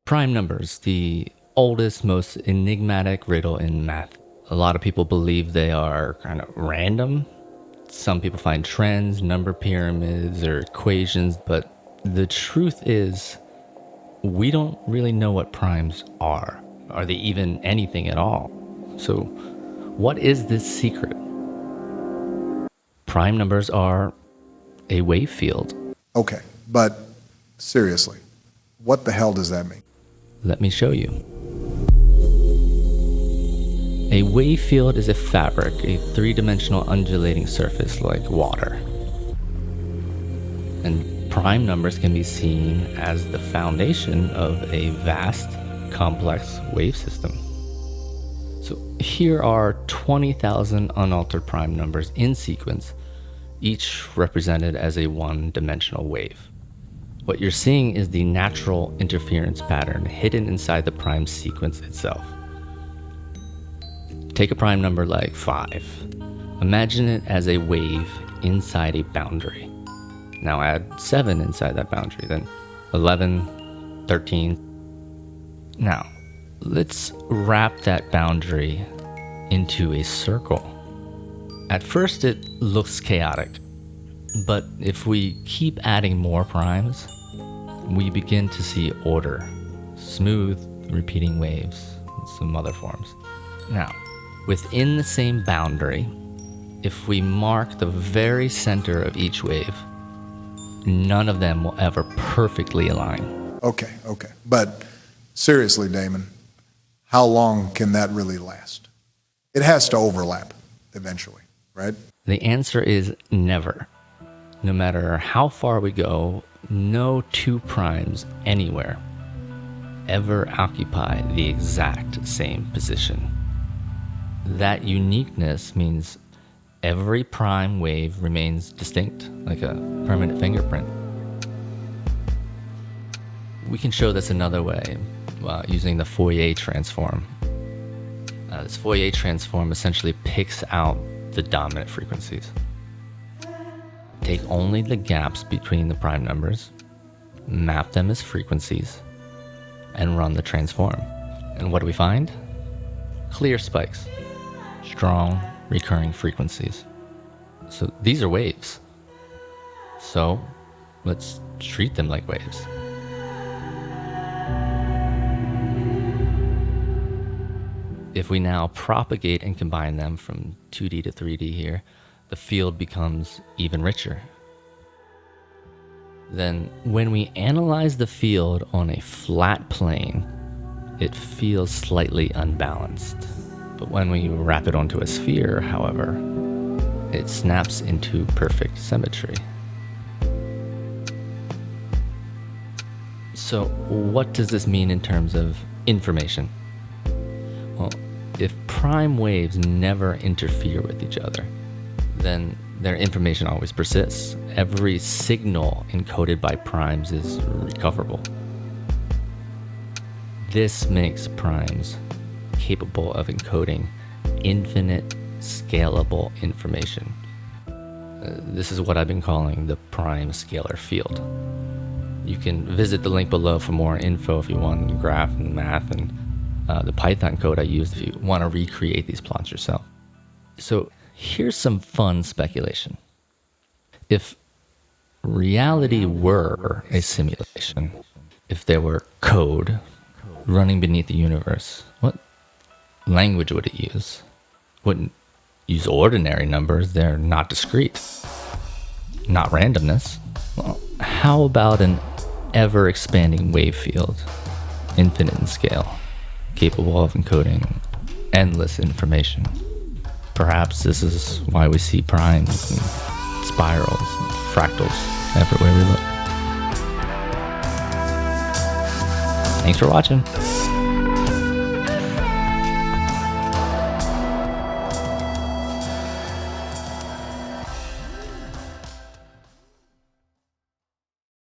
Prime numbers, the oldest, most enigmatic riddle in math. A lot of people believe they are kind of random. Some people find trends, number pyramids, or equations, but the truth is we don't really know what primes are. Are they even anything at all? So what is this secret? Prime numbers are a wave field. Okay, but seriously, what the hell does that mean? Let me show you. A wave field is a fabric, a three-dimensional undulating surface like water. And prime numbers can be seen as the foundation of a vast, complex wave system. So here are 20,000 unaltered prime numbers in sequence, each represented as a one-dimensional wave. What you're seeing is the natural interference pattern hidden inside the prime sequence itself. Take a prime number like 5. Imagine it as a wave inside a boundary. Now add 7 inside that boundary, then 11, 13. Now, let's wrap that boundary into a circle. At first it looks chaotic, but if we keep adding more primes, we begin to see order, smooth, repeating waves, and some other forms. Now, within the same boundary, if we mark the very center of each wave, none of them will ever perfectly align. Okay. But seriously, Damon, how long can that really last? It has to overlap eventually, right? The answer is never. No matter how far we go, no two primes anywhere ever occupy the exact same position. That uniqueness means every prime wave remains distinct, like a permanent fingerprint. We can show this another way using the Fourier transform. This Fourier transform essentially picks out the dominant frequencies. Take only the gaps between the prime numbers, map them as frequencies, and run the transform. And what do we find? Clear spikes, strong recurring frequencies. So these are waves. So let's treat them like waves. If we now propagate and combine them from 2D to 3D here, the field becomes even richer. Then when we analyze the field on a flat plane, it feels slightly unbalanced. But when we wrap it onto a sphere, however, it snaps into perfect symmetry. So what does this mean in terms of information? Well, if prime waves never interfere with each other, then their information always persists. Every signal encoded by primes is recoverable. This makes primes capable of encoding infinite scalable information. This is what I've been calling the Prime Scalar Field. You can visit the link below for more info if you want, and graph and math and the Python code I used if you want to recreate these plots yourself. So here's some fun speculation. If reality were a simulation, if there were code running beneath the universe, what language would it use? Wouldn't use ordinary numbers, they're not discrete. Not randomness. Well, how about an ever-expanding wave field, infinite in scale, capable of encoding endless information? Perhaps this is why we see primes and spirals and fractals everywhere we look. Thanks for watching.